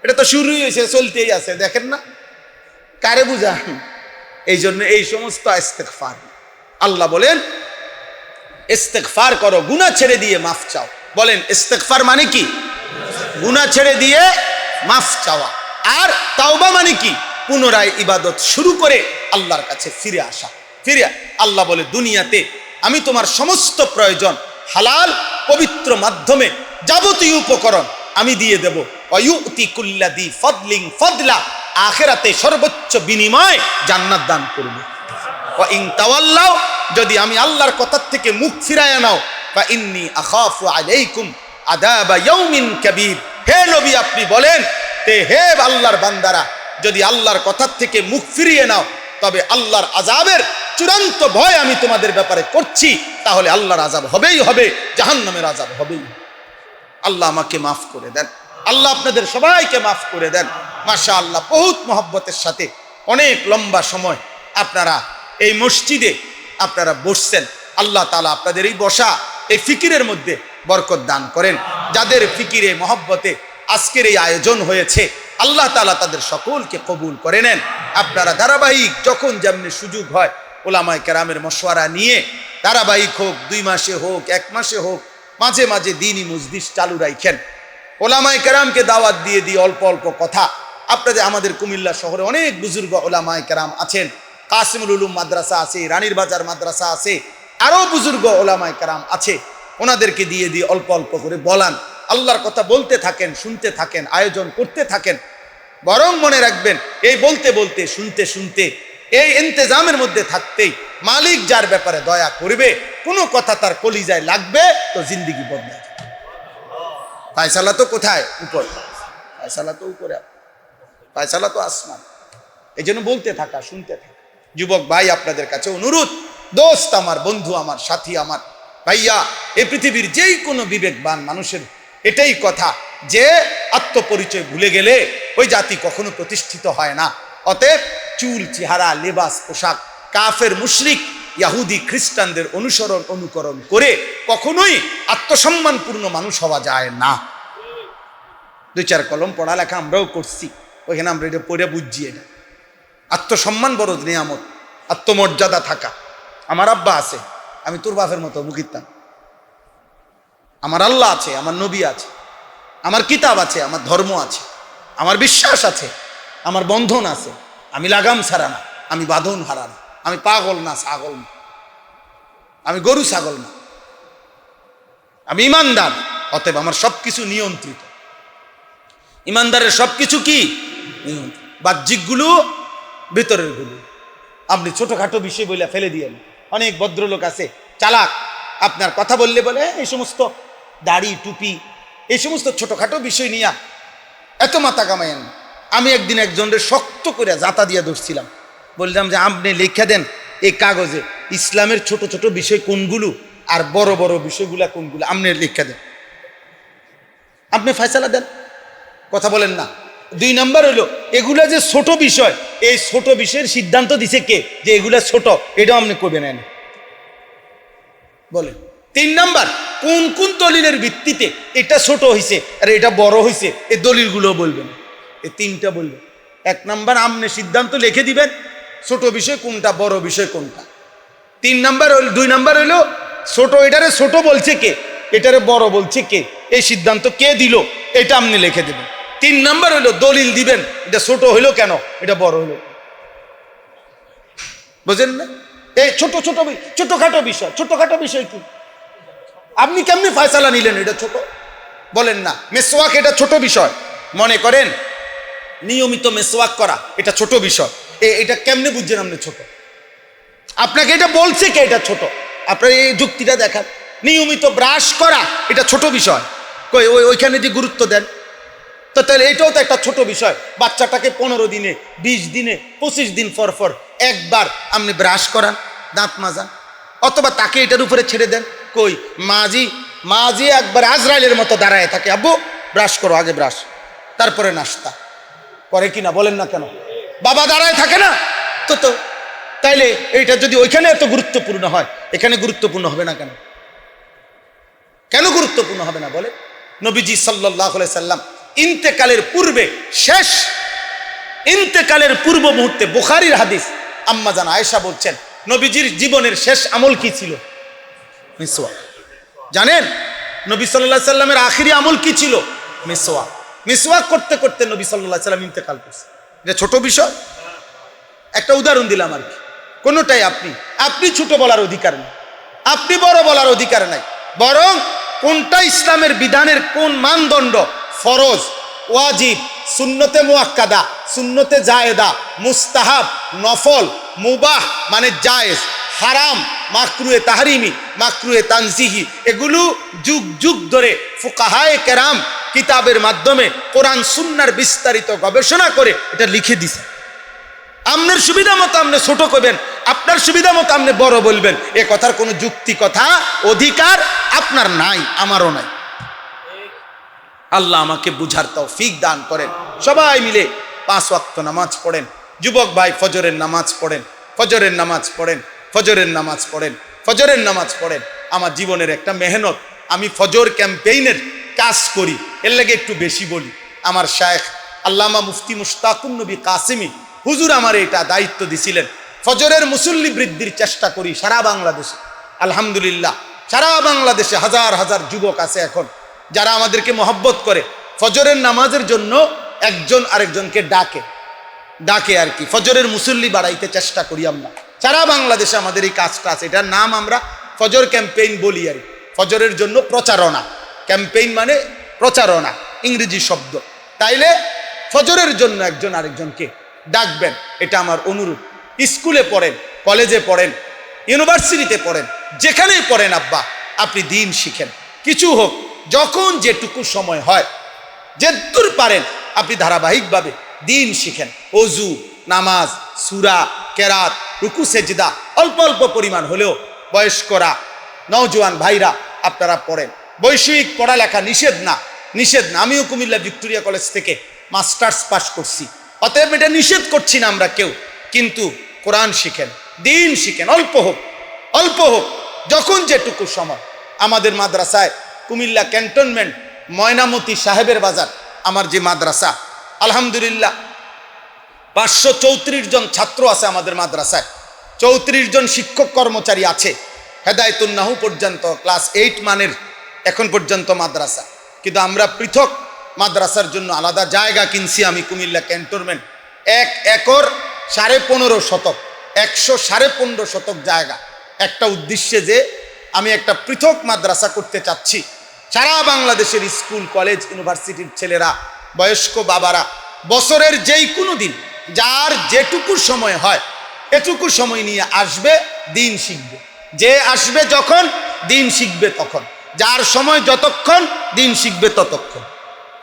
এটা তো শুরুই হয়েছে, চলতেই আছে, দেখেন না? কারে বুঝান? এই জন্য এই সমস্ত ইস্তেগফার, আল্লাহ বলেন ইস্তেগফার করো, গুনাহ ছেড়ে দিয়ে মাফ চাও। বলেন ইস্তেগফার মানে কি? গুনাহ ছেড়ে দিয়ে মাফ চাওয়া। আর তাওবা মানে কি? পুনরায় ইবাদত শুরু করে আল্লাহর কাছে ফিরে আসা। ফিরে আল্লাহ বলে, দুনিয়াতে আমি তোমার সমস্ত প্রয়োজন হালাল পবিত্র মাধ্যমে যাবতীয় উপকরণ আমি দিয়ে দেব। ওয়ায়ুতি কুল্লাযী ফাদলিন ফাদলা, আখিরাতে সর্বোচ্চ বিনিময় জান্নাত দান করব। ওয়া ইন তাওয়াল্লাও, যদি আমি আল্লাহর কথা থেকে মুখ ফিরায়া নাও, ফা ইন্নী আখাফু আলাইকুম আযাবা ইয়াউমিন কাবীর। হে নবী, আপনি বলেন হে আল্লাহর বান্দারা, যদি আল্লাহর কথা থেকে মুখ ফিরিয়ে নাও, তবে আল্লাহর আযাবের চূড়ান্ত ভয় আমি তোমাদের ব্যাপারে করছি। তাহলে আল্লাহর আযাব হবেই হবে, জাহান্নামের আযাব হবেই। আল্লাহ আমাকে মাফ করে দেন, আল্লাহ আপনাদের সবাইকে মাফ করে দেন। মাশাআল্লাহ, বহুত মহব্বতের সাথে অনেক লম্বা সময় আপনারা এই মসজিদে আপনারা বসছেন। আল্লাহ তাআলা আপনাদের এই বসা, এই ফিকিরের মধ্যে বরকত দান করেন। যাদের ফিকিরে মহব্বতে আজকের এই আয়োজন হয়েছে, আল্লাহ তাআলা তাদের সকলকে কবুল করে নেন। আপনারা ধারাবাহিক যখন যেমনি সুযোগ হয় ওলামায়ে কেরামের মশওয়ারা নিয়ে, ধারাবাহিক হোক, 2 মাসে হোক, 1 মাসে হোক, মাঝে মাঝে দিনই মজলিস চালু রাখেন। ওলামায়ে কেরামকে দাওয়াত দিয়ে দিয়ে অল্প অল্প কথা। আপনাদের আমাদের কুমিল্লা শহরে অনেক বুজুর্গ ওলামায়ে কেরাম আছেন, কাসিমুল উলুম মাদ্রাসা আছে, রানীর বাজার মাদ্রাসা আছে, আরও বুজুর্গ ওলামায়ে কেরাম আছে। ওনাদেরকে দিয়ে দিয়ে অল্প অল্প করে বলান, আল্লাহর কথা বলতে থাকেন, শুনতে থাকেন, আয়োজন করতে থাকেন। বরং মনে রাখবেন, এই বলতে বলতে, শুনতে শুনতে, এই ইন্তেজামের মধ্যে থাকতেই মালিক যার ব্যাপারে দয়া করবে, কোনো কথা তার কলিজায় লাগবে, তো জিন্দেগি বদলায় যাবে। ফায়সালা তো কোথায়? উপর। ফায়সালা তো উপরে, ফায়সালা তো আসমান। এই জন্য বলতে থাকা, শুনতে থাকা। যুবক ভাই, আপনাদের কাছে অনুরোধ, দোস্ত আমার, বন্ধু আমার, সাথী আমার, ভাইয়া, এই পৃথিবীর যেই কোনো বিবেকবান মানুষের এটাই কথা যে আত্মপরিচয় ভুলে গেলে ওই জাতি কখনো প্রতিষ্ঠিত হয় না। অতএব চুল, চেহারা, লেবাস, পোশাক, কাফের, মুশরিক, ইহুদি, খ্রিস্টানদের অনুকরণ করে কখনোই আত্মসম্মানপূর্ণ মানুষ হওয়া যায় না। 2-4 কলম পড়ালেখা আমরাও করছি, ওইখানে আমরা এটা পড়ে বুঝছি। এটা আত্মসম্মান বড় নিয়ামত, আত্মমর্যাদা থাকা। আমার আব্বা আছে, আমি তোর বাপের মতো মুকিতাম। আমার আল্লাহ আছে, আমার নবী আছে, আমার কিতাব আছে, আমার ধর্ম আছে, আমার বিশ্বাস আছে, আমার বন্ধন আছে। আমি লাগাম ছাড়া না, আমি বাঁধন হারা না, আমি পাগল না, ছাগল না, আমি গরু ছাগল না, আমি ইমানদার। অতএব আমার সবকিছু নিয়ন্ত্রিত। ইমানদারের সবকিছু কি? বাহ্যিকগুলো, ভেতরের গুলো। আপনি ছোটখাটো বিষয় বলে ফেলে দিয়েন। অনেক ভদ্রলোক আছে চালাক, আপনার কথা বললে বলে এই সমস্ত দাড়ি, টুপি, এই সমস্ত ছোটখাটো বিষয় নিয়ে এত মাথা কামায়েন। আমি একদিন একজনের শক্ত করে জাতা দিয়ে ধরছিলাম, বললাম যে আপনি লেখা দেন এই কাগজে ইসলামের ছোট ছোট বিষয় কোনগুলো আর বড় বড় বিষয়গুলা কোনগুলো, আপনি লেখা দেন, আপনি ফয়সালা দেন। কথা বলেন না। 2 নাম্বার হলো এগুলা যে ছোট বিষয়, এই ছোট বিষয়ের সিদ্ধান্ত দিছে কে যে এগুলা ছোট, এটাও আপনি করবেন না বলেন। 3 নাম্বার, কোন কোন দলিলের ভিত্তিতে এটা ছোট হয়েছে আর এটা বড় হয়েছে, এই দলিলগুলো বলবেন। এই 3টা বলবেন। 1 নাম্বার আপনি সিদ্ধান্ত লিখে দিবেন ছোট বিষয় কোনটা, বড় বিষয় কোনটা। 3 নাম্বার হইল, 2 নাম্বার হইলো ছোট, এটারে ছোট বলছে কে, এটারে বড় বলছে কে, এই সিদ্ধান্ত কে দিল, এটা আপনি লিখে দেবেন। 3 নাম্বার হইলো দলিল দিবেন, এটা ছোট হইলো কেন, এটা বড় হইলো, বুঝেন না? এই ছোটখাটো বিষয়, ছোটখাটো বিষয় কি আপনি কেমনি ফয়সালা নিলেন এটা ছোট? বলেন না। মেসওয়াক এটা ছোট বিষয়, মনে করেন নিয়মিত মেসওয়াক করা এটা ছোট বিষয়, এটা কেমনে বুঝছেন আপনি ছোট? আপনাকে এটা বলছে কে এটা ছোট? আপনার এই যুক্তিটা দেখান। নিয়মিত ব্রাশ করা এটা ছোট বিষয়, কই ওইখানে যে গুরুত্ব দেন তো, তাহলে এটাও তো একটা ছোট বিষয়। বাচ্চাটাকে 15 দিনে, 20 দিনে, 25 দিন পর একবার আপনি ব্রাশ করান, দাঁত মাজান, অথবা তাকে এটার উপরে ছেড়ে দেন। কই মাজি একবার আজরাইলের মতো দাঁড়ায় থাকে, আব্বু ব্রাশ করো, আগে ব্রাশ তারপরে নাস্তা করে কিনা, বলেন না কেন? বাবা দাঁড়ায় থাকে না তো তাইলে এইটা যদি ওইখানে এত গুরুত্বপূর্ণ হয়, এখানে গুরুত্বপূর্ণ হবে না কেন? কেন গুরুত্বপূর্ণ হবে না বলে? নবীজি সাল্লাল্লাহু আলাইহি সাল্লাম ইন্তেকালের পূর্বে, শেষ ইন্তেকালের পূর্ব মুহূর্তে, বুখারীর হাদিস, আম্মা জান আয়েশা বলছেন নবীজির জীবনের শেষ আমল কি ছিল? মিসওয়াক। জানেন নবী সাল্লাল্লাহু আলাইহি সাল্লামের আখিরি আমল কি ছিল? মিসওয়াক। মিসওয়াক করতে করতে নবী সাল্লাল্লাহু আলাইহি সাল্লাম ইন্তেকাল করছে। এটা ছোট বিষয়? একটা উদাহরণ দিলাম আর কি। কোনোটাই আপনি ছোট বলার অধিকার নেই, আপনি বড় বলার অধিকার নাই, বরং কোনটা ইসলামের বিধানের কোন মানদণ্ড, ফরজ, ওয়াজিব, সুন্নতে মুআক্কাদা, সুন্নতে জায়েদা, মুস্তাহাব, নফল, মুবাহ মানে জায়েজ, হারাম, মাকরুহে তাহরিমি, মাকরুহে তানজিহি, এগুলো যুগ যুগ ধরে ফুকাহায়ে কেরাম কিতাবের মাধ্যমে কোরআন সুন্নাহর বিস্তারিত গবেষণা করে এটা লিখে দিছে। আপনার সুবিধা মতো আপনি ছোট করবেন, আপনার সুবিধা মতো আপনি বড় বলবেন, এ কথার কোনো যুক্তি কথা অধিকার আপনার নাই, আমারও নাই। আল্লাহ আমাকে বুঝার তৌফিক দান করেন। সবাই মিলে 5 ওয়াক্ত নামাজ পড়েন। যুবক ভাই ফজরের নামাজ পড়েন, ফজরের নামাজ পড়েন, ফজরের নামাজ পড়েন, ফজরের নামাজ পড়েন। আমার জীবনের একটা মেহনত, আমি ফজর ক্যাম্পেইনের কাজ করি, এর লাগে একটু বেশি বলি। আমার শায়েখ আল্লামা মুফতি মুশতাকুন নবী কাসেমি হুজুর আমার এটা দায়িত্ব দিছিলেন, ফজরের মুসল্লি বৃদ্ধির চেষ্টা করি সারা বাংলাদেশে। আলহামদুলিল্লাহ সারা বাংলাদেশে হাজার হাজার যুবক আছে এখন যারা আমাদেরকে মহব্বত করে, ফজরের নামাজের জন্য একজন আরেকজনকে ডাকে আর কি, ফজরের মুসল্লি বাড়াইতে চেষ্টা করি আমরা সারা বাংলাদেশে। আমাদের এই কাজটা আছে, এটার নাম আমরা ফজর ক্যাম্পেইন বলি আর কি। ফজরের জন্য প্রচারণা, ক্যাম্পেইন মানে প্রচারণা, ইংরেজি শব্দ। তাইলে ফজরের জন্য একজন আরেকজনকে ডাকবেন, এটা আমার অনুরোধ। স্কুলে পড়েন, কলেজে পড়েন, ইউনিভার্সিটিতে পড়েন, যেখানেই পড়েন আব্বা, আপনি দিন শিখেন, কিছু হোক যখন যেটুকু সময় হয়, যেদূর পারেন আপনি ধারাবাহিকভাবে দিন শিখেন। অজু, নামাজ, সূরা, কেরাত, রুকু, সেজদা অল্প অল্প পরিমাণ হলেও বয়স্করা, নওজোয়ান ভাইরা আপনারা পড়েন। বৈষয়িক পড়ালেখা নিষেধ না, নিষেধ না। আমিও কুমিল্লা ভিক্টোরিয়া কলেজ থেকে মাস্টার্স পাস করছি, অতএব এটা নিষেধ করছি না আমরা কেউ, কিন্তু কোরআন শিখেন, দিন শিখেন, অল্প হোক, অল্প হোক, যখন যেটুকু সময়। আমাদের মাদ্রাসায় কুমিল্লা ক্যান্টনমেন্ট ময়নামতি সাহেবের বাজার আমার যে মাদ্রাসা, আলহামদুলিল্লাহ 534 জন ছাত্র আছে আমাদের মাদ্রাসায়, 34 জন শিক্ষক কর্মচারী আছে, হেদায়েতুন নাহু পর্যন্ত ক্লাস 8 মানের এখন পর্যন্ত মাদ্রাসা। কিন্তু আমরা পৃথক মাদ্রাসার জন্য আলাদা জায়গা কিনছি। আমি কুমিল্লা ক্যান্টনমেন্ট 1 একর 15.5 শতক, 115.5 শতক জায়গা, একটা উদ্দেশ্যে যে আমি একটা পৃথক মাদ্রাসা করতে চাচ্ছি। সারা বাংলাদেশের স্কুল, কলেজ, ইউনিভার্সিটির ছেলেরা, বয়স্ক বাবারা বছরের যেই কোনো দিন যার যেটুকু সময় হয় এটুকু সময় নিয়ে আসবে, দিন শিখবে। যে আসবে যখন, দিন শিখবে তখন। যার সময় যতক্ষণ, দিন শিখবে ততক্ষণ।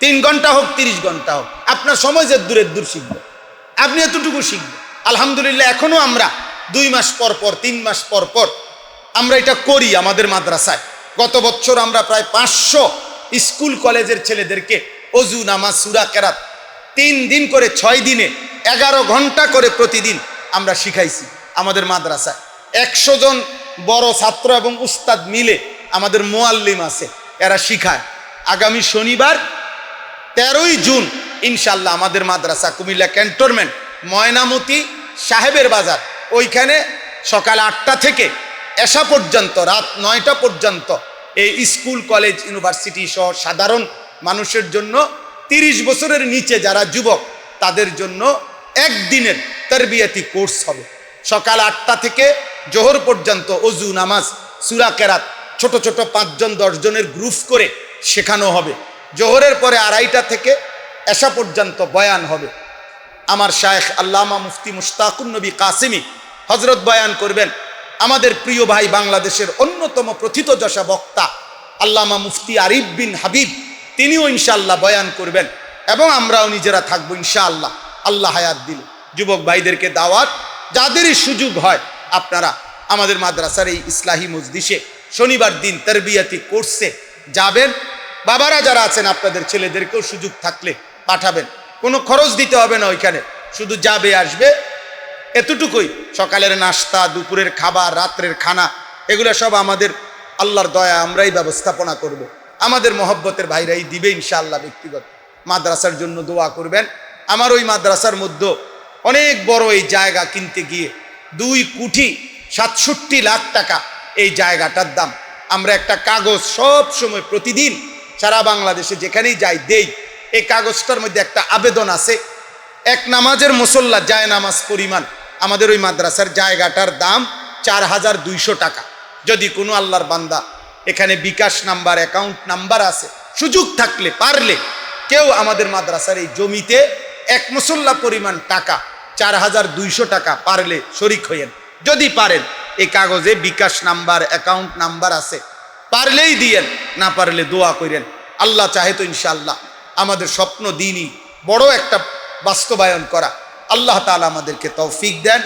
3 ঘন্টা হোক, 30 ঘন্টা হোক, আপনার সময় যে দূরের দূর শিখবে, আপনি এতটুকু শিখবেন। আলহামদুলিল্লাহ এখনো আমরা 2 মাস পর পর, 3 মাস পর পর আমরা এটা করি আমাদের মাদ্রাসায়। গত বছর আমরা প্রায় 500 স্কুল কলেজের ছেলেদেরকে অজু, নামাজ, সূরা, কেরাত 3 দিন করে 6 দিনে 11 ঘন্টা করে প্রতিদিন আমরা শিখাইছি আমাদের মাদ্রাসায়। 100 জন বড় ছাত্র এবং উস্তাদ মিলে আমাদের মুআল্লিম আছে, এরা শিখায়। আগামী শনিবার 13ই জুন ইনশাল্লাহ আমাদের মাদ্রাসা কুমিল্লা ক্যান্টনমেন্ট ময়নামতি সাহেবের বাজার, ওইখানে সকাল 8টা থেকে এশা পর্যন্ত, রাত 9টা পর্যন্ত এই স্কুল, কলেজ, ইউনিভার্সিটি সহ সাধারণ মানুষের জন্য, 30 বছরের নিচে যারা যুবক তাদের জন্য একদিনের তারবিয়াতি কোর্স হবে। সকাল 8টা থেকে জোহর পর্যন্ত অজু, নামাজ, সূরা, কেরাত ছোট ছোট 5 জন 10 জনের গ্রুপ করে শেখানো হবে। জোহরের পরে 2:30টা থেকে এশা পর্যন্ত বয়ান হবে। আমার শায়েখ আল্লামা মুফতি মুশতাকুন নবী কাসিমি হজরত বয়ান করবেন। আমাদের প্রিয় ভাই বাংলাদেশের অন্যতম প্রথিতযশা বক্তা আল্লামা মুফতি আরিফ বিন হাবিব, তিনিও ইনশাআল্লাহ বয়ান করবেন এবং আমরাও নিজেরা থাকবো ইনশাআল্লাহ, আল্লাহ হায়াত দিল। যুবক ভাইদেরকে দাওয়াত, যাদেরই সুযোগ হয় আপনারা আমাদের মাদ্রাসার এই ইসলাহি মজলিসে শনিবার দিন তারবিয়াতি কোর্সে যাবেন। বাবারা যারা আছেন আপনাদের ছেলেদেরকেও সুযোগ থাকলে পাঠাবেন, কোনো খরচ দিতে হবে না, ওইখানে শুধু যাবে, আসবে, এতটুকুই। সকালের নাস্তা, দুপুরের খাবার, রাত্রের খানা, এগুলো সব আমাদের আল্লাহর দয়া, আমরাই ব্যবস্থাপনা করব। আমাদের মহব্বতের ভাইরাই দিবে ইনশাআল্লাহ। ব্যক্তিগত মাদ্রাসার জন্য দোয়া করবেন। আমার ওই মাদ্রাসার মধ্যে অনেক বড় এই জায়গা কিনতে গিয়ে 2,67 লাখ টাকা এই জায়গাটার দাম। আমরা একটা কাগজ সব সময় প্রতিদিন সারা বাংলাদেশে যেখানেই যাই দেই। এই কাগজটার মধ্যে একটা আবেদন আছে, এক নামাজের মুসল্লা যায় নামাজ পরিমাণ আমাদের ওই মাদ্রাসার জায়গাটার দাম 4,200 টাকা। যদি কোনো আল্লাহর বান্দা এখানে বিকাশ নাম্বার, অ্যাকাউন্ট নাম্বার আছে, সুযোগ থাকলে পারলে কেউ আমাদের মাদ্রাসার এই জমিতে এক মুসল্লা পরিমাণ টাকা 4,200 টাকা পারলে শরিক হইয়েন। যদি পারেন, এই কাগজে বিকাশ নাম্বার, অ্যাকাউন্ট নাম্বার আছে, পারলেই দিয়েন, না পারলে দোয়া করেন। আল্লাহ চাহে তো ইনশাআল্লাহ আমাদের স্বপ্ন দিনই বড় একটা বাস্তবায়ন করা। আল্লাহ তাআলা আমাদেরকে তৌফিক দেন।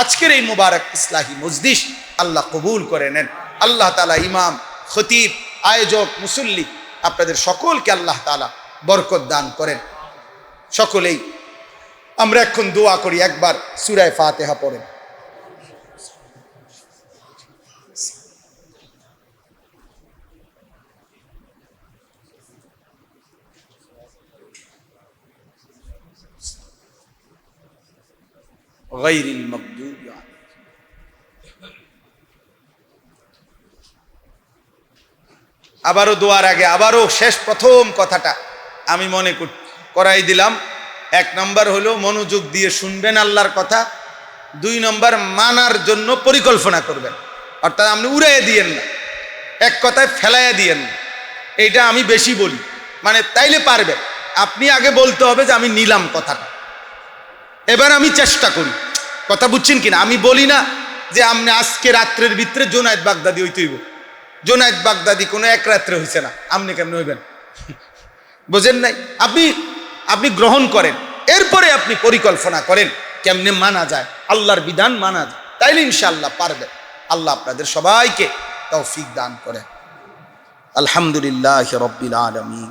আজকের এই মুবারক ইসলাহি মজলিস আল্লাহ কবুল করে নেন। আল্লাহ তাআলা ইমাম, খতিব, আয়োজক, মুসল্লি আপনাদের সকলকে আল্লাহ তাআলা বরকত দান করেন। সকলেই আমরা এখন দোয়া করি, একবার সূরা ফাতিহা পড়েন। গায়রিল মাগদুবি আলাইহিম। আবারও দোয়ার আগে আবারও শেষ প্রথম কথাটা আমি মনে করাই দিলাম। 1 নম্বর হলো মনোযোগ দিয়ে শুনবেন আল্লাহর কথা। 2 নম্বর মানার জন্য পরিকল্পনা করবেন, অর্থাৎ আপনি উড়াইয়ে দিয়েন না, এক কথায় ফেলাইয়া দিয়েন না। এইটা আমি বেশি বলি, মানে তাইলে পারবেন। আপনি আগে বলতে হবে যে আমি নিলাম কথাটা, এবার আমি চেষ্টা করি। কথা বুঝছেন কিনা? আমি বলি না যে আপনি আজকে রাত্রের ভিতরে জুনায়েদ বাগদাদি হইতেইব, জুনায়েদ বাগদাদি কোনো এক রাত্রে হয়েছে না, আপনি কেমনে হইবেন? বোঝেন নাই? আপনি আপনি গ্রহণ করেন, এরপরে আপনি পরিকল্পনা করেন কেমনে মানা যায়, আল্লাহর বিধান মানা যায়, তাইলে ইনশাআল্লাহ পারবেন। আল্লাহ আপনাদের সবাইকে তৌফিক দান করেন। আলহামদুলিল্লাহি রাব্বিল আলামিন।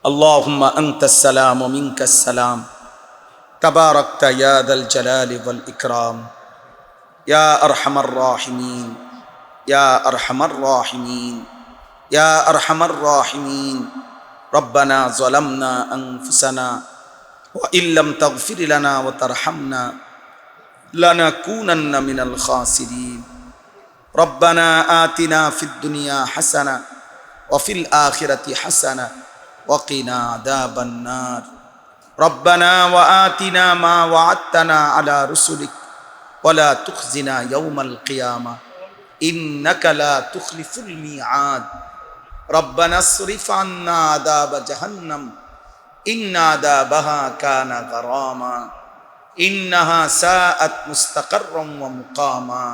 আল্লাহুম্মা আনতাস সালাম ওয়া মিনকাস সালাম, তাবারাকতা ইয়া যাল জালালি ওয়াল ইকরাম, ইয়া আরহামার রাহিমিন, ইয়া আরহামার রাহিমিন, ইয়া আরহামার রাহিমিন। রব্বানা যালামনা আনফুসানা ওয়া ইল্লাম তাগফির লানা ওয়া তারহামনা লানাকুনান্না মিনাল খাসিরিন। রব্বানা আতিনা ফিদ দুনিয়া হাসানা ওয়া ফিল আখিরাতি হাসানা ওয়া কিনা আযাবান নার। রব্বানা ওয়া আতিনা মা ওয়া'আদতানা আলা রুসুলিক ওয়া লা তুখজিনা ইয়াওমাল কিয়ামা ইন্নাকা লা তুখলিফুল মিআদ। রব্বানা আসরিফ আন্না আযাবা জাহান্নাম ইন্না আযাবাহা কানা গারামা ইন্নাহা সাআত মুস্তাকাররাম ওয়া মুকামা।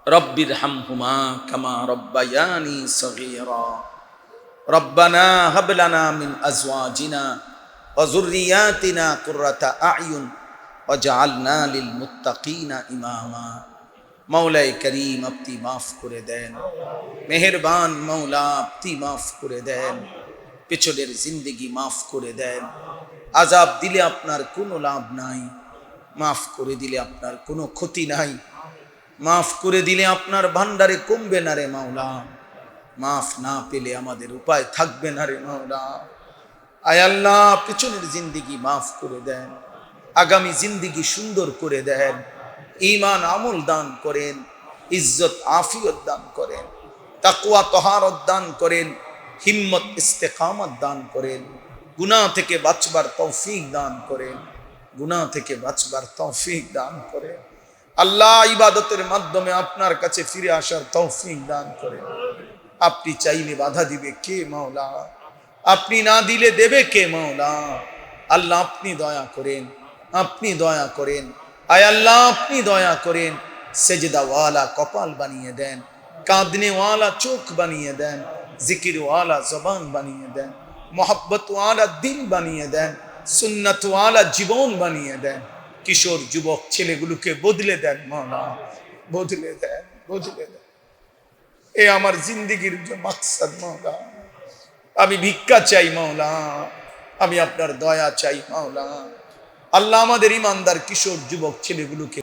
রব্বিরহামহুমা কামা রব্বায়ানি সগীরা। রব্বানা হাব লানা মিন আজওয়াজিনা ওয়া যুররিয়াতিনা কুররাতা আ'য়ুন ওয়াজআলনা লিল মুত্তাকিনা ইমামা। মৌলাই করিম আপনি মাফ করে দেন, মেহেরবান মৌলা আপনি মাফ করে দেন, পিছনের জিন্দেগি মাফ করে দেন। আযাব দিলে আপনার কোনো লাভ নাই, মাফ করে দিলে আপনার কোনো ক্ষতি নাই, মাফ করে দিলে আপনার ভান্ডারে কমবে না রে মাওলা, মাফ না পেলে আমাদের উপায় থাকবে না রে মাওলা। আয় আল্লাহ, পিছনের জিন্দেগি মাফ করে দেন, আগামী জিন্দেগি সুন্দর করে দেন, ঈমান আমল দান করেন, ইজ্জত আফিয়ত দান করেন, তাকওয়া তহারত দান করেন, হিম্মত ইস্তেকামত দান করেন, গুনাহ থেকে বাঁচবার তৌফিক দান করেন, গুনাহ থেকে বাঁচবার তৌফিক দান করেন। আল্লাহ, ইবাদতের মাধ্যমে আপনার কাছে ফিরে আসার তৌফিক দান করেন। আপনি চাইলে বাধা দিবে কে মাওলা? আপনি না দিলে দেবে কে মাওলা? আল্লাহ আপনি দয়া করেন, আপনি দয়া করেন। আয় আল্লাহ আপনি দয়া করেন, সেজদাওয়ালা কপাল বানিয়ে দেন, কাঁদনেওয়ালা চোখ বানিয়ে দেন, জিকিরওয়ালা জবান বানিয়ে দেন, মোহাব্বতওয়ালা দিল বানিয়ে দেন, সুন্নতওয়ালা জীবন বানিয়ে দেন। কিশোর যুবক ছেলেগুলোকে বদলে দেন মাওলা, বদলে দেন, বদলে দেন। এ আমার জিন্দেগির যে মাকসাদ মাওলা, আমি ভিক্ষা চাই মাওলা, আমি আপনার দয়া চাই মাওলা। আল্লাহ আমাদের ইমানদার কিশোর যুবক ছেলেগুলোকে